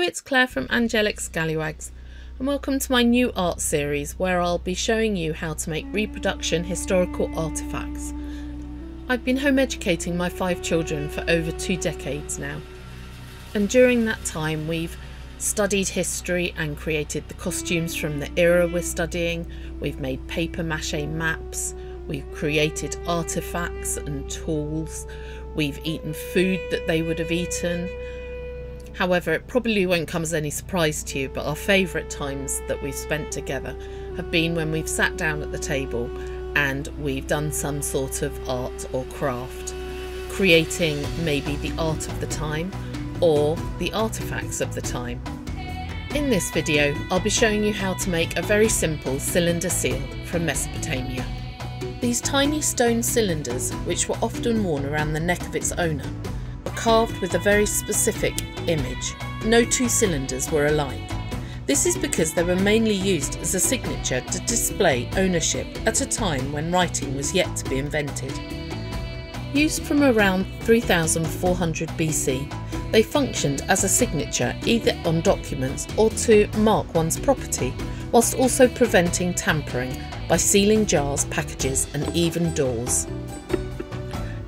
it's Claire from Angelic Scallywags, and welcome to my new art series where I'll be showing you how to make reproduction historical artefacts. I've been home educating my 5 children for over 2 decades now, and during that time we've studied history and created the costumes from the era we're studying. We've made paper mache maps, we've created artefacts and tools, we've eaten food that they would have eaten. However, it probably won't come as any surprise to you, but our favourite times that we've spent together have been when we've sat down at the table and we've done some sort of art or craft, creating maybe the art of the time or the artefacts of the time. In this video, I'll be showing you how to make a very simple cylinder seal from Mesopotamia. These tiny stone cylinders, which were often worn around the neck of its owner, were carved with a very specific image. No 2 cylinders were alike. This is because they were mainly used as a signature to display ownership at a time when writing was yet to be invented. Used from around 3400 BC, they functioned as a signature either on documents or to mark one's property, whilst also preventing tampering by sealing jars, packages and even doors.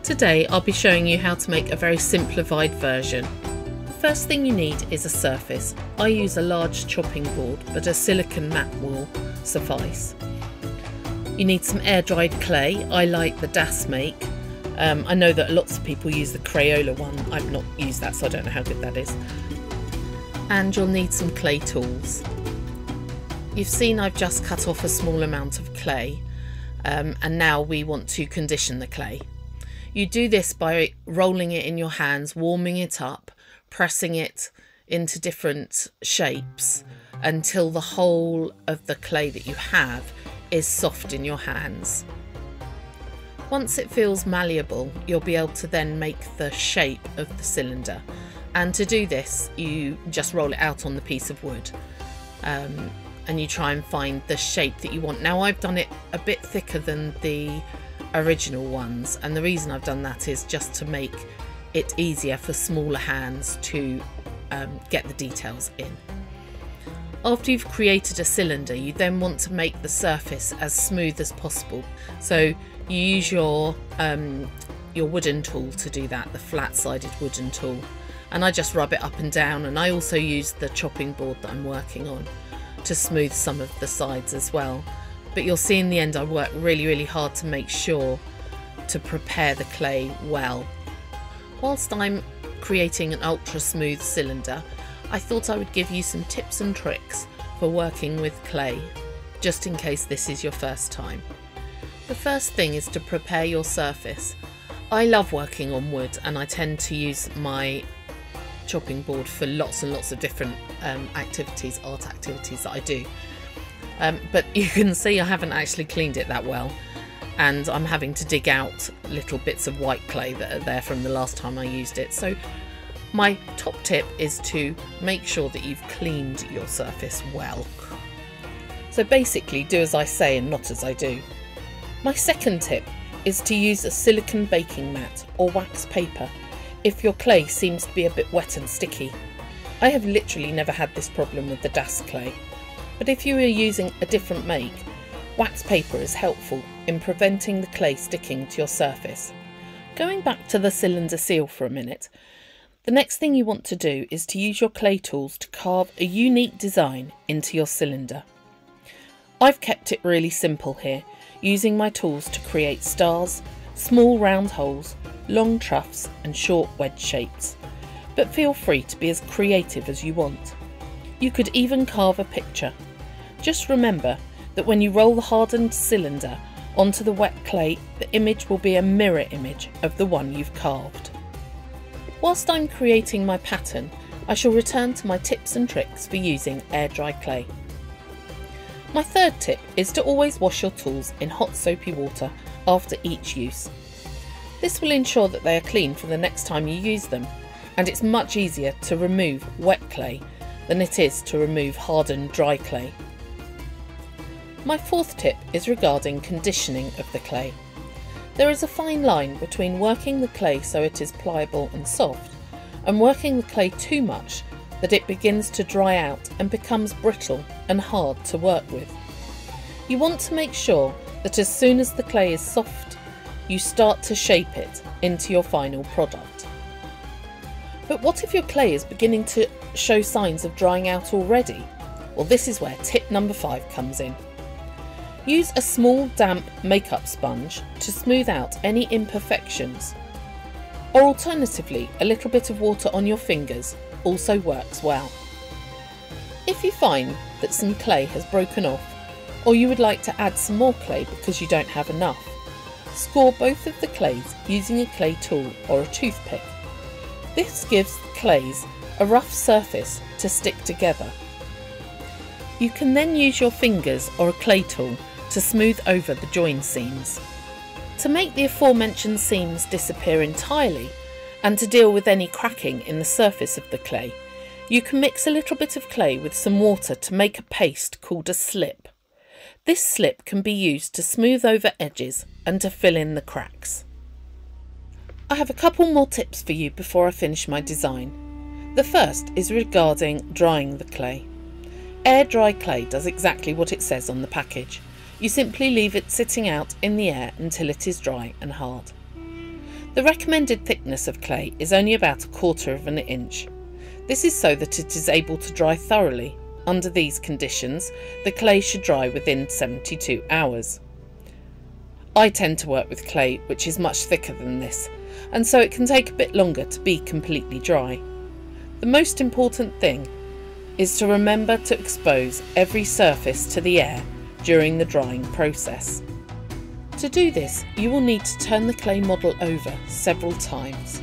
Today I'll be showing you how to make a very simplified version. First thing you need is a surface. I use a large chopping board, but a silicone mat will suffice. You need some air dried clay. I like the Das make. I know that lots of people use the Crayola one. I've not used that, so I don't know how good that is. And you'll need some clay tools. You've seen I've just cut off a small amount of clay, and now we want to condition the clay. You do this by rolling it in your hands, warming it up, pressing it into different shapes until the whole of the clay that you have is soft in your hands. Once it feels malleable, you'll be able to then make the shape of the cylinder, and to do this you just roll it out on the piece of wood, and you try and find the shape that you want. Now I've done it a bit thicker than the original ones, and the reason I've done that is just to make it easier for smaller hands to get the details in. After you've created a cylinder, you then want to make the surface as smooth as possible. So you use your wooden tool to do that, the flat-sided wooden tool, and I just rub it up and down, and I also use the chopping board that I'm working on to smooth some of the sides as well. But you'll see in the end I work really hard to make sure to prepare the clay well. Whilst I'm creating an ultra smooth cylinder, I thought I would give you some tips and tricks for working with clay, just in case this is your first time. The first thing is to prepare your surface. I love working on wood, and I tend to use my chopping board for lots and lots of different activities, art activities that I do. But you can see I haven't actually cleaned it that well, and I'm having to dig out little bits of white clay that are there from the last time I used it. So my top tip is to make sure that you've cleaned your surface well. So basically do as I say and not as I do. My second tip is to use a silicone baking mat or wax paper if your clay seems to be a bit wet and sticky. I have literally never had this problem with the Das clay, but if you are using a different make, wax paper is helpful in preventing the clay sticking to your surface. Going back to the cylinder seal for a minute, the next thing you want to do is to use your clay tools to carve a unique design into your cylinder. I've kept it really simple here, using my tools to create stars, small round holes, long troughs and short wedge shapes, but feel free to be as creative as you want. You could even carve a picture. Just remember that when you roll the hardened cylinder onto the wet clay, the image will be a mirror image of the one you've carved. Whilst I'm creating my pattern, I shall return to my tips and tricks for using air dry clay. My third tip is to always wash your tools in hot soapy water after each use. This will ensure that they are clean for the next time you use them, and it's much easier to remove wet clay than it is to remove hardened dry clay. My fourth tip is regarding conditioning of the clay. There is a fine line between working the clay so it is pliable and soft, and working the clay too much that it begins to dry out and becomes brittle and hard to work with. You want to make sure that as soon as the clay is soft, you start to shape it into your final product. But what if your clay is beginning to show signs of drying out already? Well, this is where tip number 5 comes in. Use a small damp makeup sponge to smooth out any imperfections, or alternatively a little bit of water on your fingers also works well. If you find that some clay has broken off, or you would like to add some more clay because you don't have enough, score both of the clays using a clay tool or a toothpick. This gives the clays a rough surface to stick together. You can then use your fingers or a clay tool to smooth over the join seams. To make the aforementioned seams disappear entirely and to deal with any cracking in the surface of the clay, you can mix a little bit of clay with some water to make a paste called a slip. This slip can be used to smooth over edges and to fill in the cracks. I have a couple more tips for you before I finish my design. The first is regarding drying the clay. Air dry clay does exactly what it says on the package. You simply leave it sitting out in the air until it is dry and hard. The recommended thickness of clay is only about 1/4 of an inch. This is so that it is able to dry thoroughly. Under these conditions, the clay should dry within 72 hours. I tend to work with clay which is much thicker than this, and so it can take a bit longer to be completely dry. The most important thing is to remember to expose every surface to the air during the drying process. To do this, you will need to turn the clay model over several times.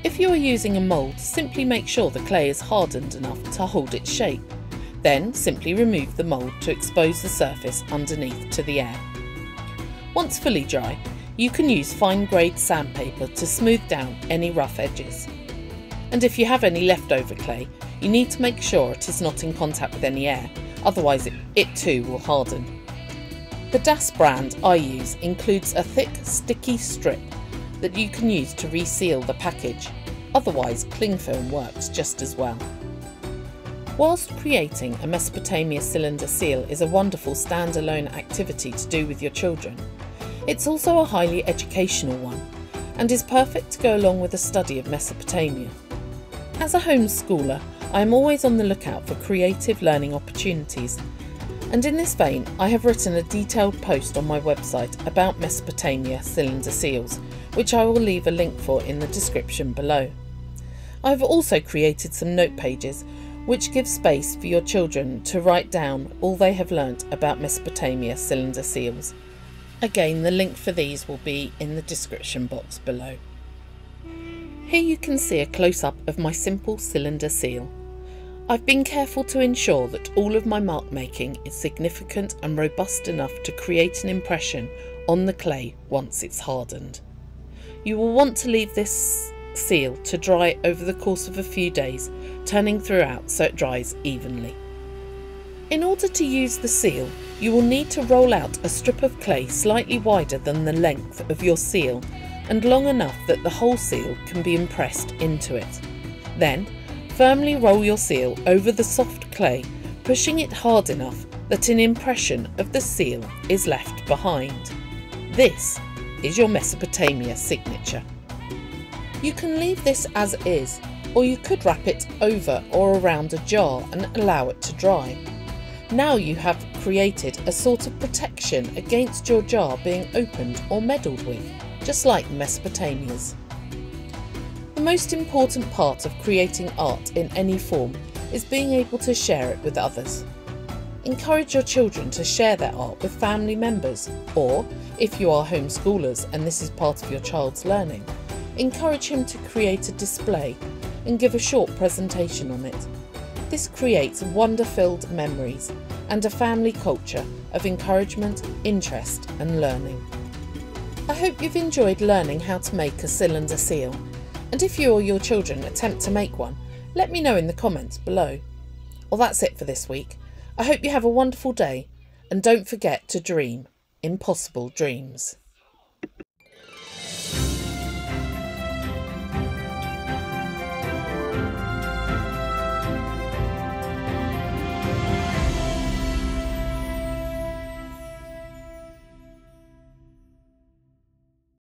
If you are using a mould, simply make sure the clay is hardened enough to hold its shape. Then simply remove the mould to expose the surface underneath to the air. Once fully dry, you can use fine grade sandpaper to smooth down any rough edges. And if you have any leftover clay, you need to make sure it is not in contact with any air, otherwise it too will harden. The Das brand I use includes a thick sticky strip that you can use to reseal the package, otherwise cling film works just as well. Whilst creating a Mesopotamia cylinder seal is a wonderful standalone activity to do with your children, it's also a highly educational one and is perfect to go along with a study of Mesopotamia. As a homeschooler, I am always on the lookout for creative learning opportunities, and in this vein I have written a detailed post on my website about Mesopotamia cylinder seals, which I will leave a link for in the description below. I have also created some note pages which give space for your children to write down all they have learnt about Mesopotamia cylinder seals. Again, the link for these will be in the description box below. Here you can see a close-up of my simple cylinder seal. I've been careful to ensure that all of my mark making is significant and robust enough to create an impression on the clay once it's hardened. You will want to leave this seal to dry over the course of a few days, turning throughout so it dries evenly. In order to use the seal, you will need to roll out a strip of clay slightly wider than the length of your seal and long enough that the whole seal can be impressed into it. Then, firmly roll your seal over the soft clay, pushing it hard enough that an impression of the seal is left behind. This is your Mesopotamia signature. You can leave this as is, or you could wrap it over or around a jar and allow it to dry. Now you have created a sort of protection against your jar being opened or meddled with, just like Mesopotamia's. The most important part of creating art in any form is being able to share it with others. Encourage your children to share their art with family members, or, if you are homeschoolers and this is part of your child's learning, encourage him to create a display and give a short presentation on it. This creates wonder-filled memories and a family culture of encouragement, interest and learning. I hope you've enjoyed learning how to make a cylinder seal, and if you or your children attempt to make one, let me know in the comments below. Well, that's it for this week. I hope you have a wonderful day, and don't forget to dream impossible dreams.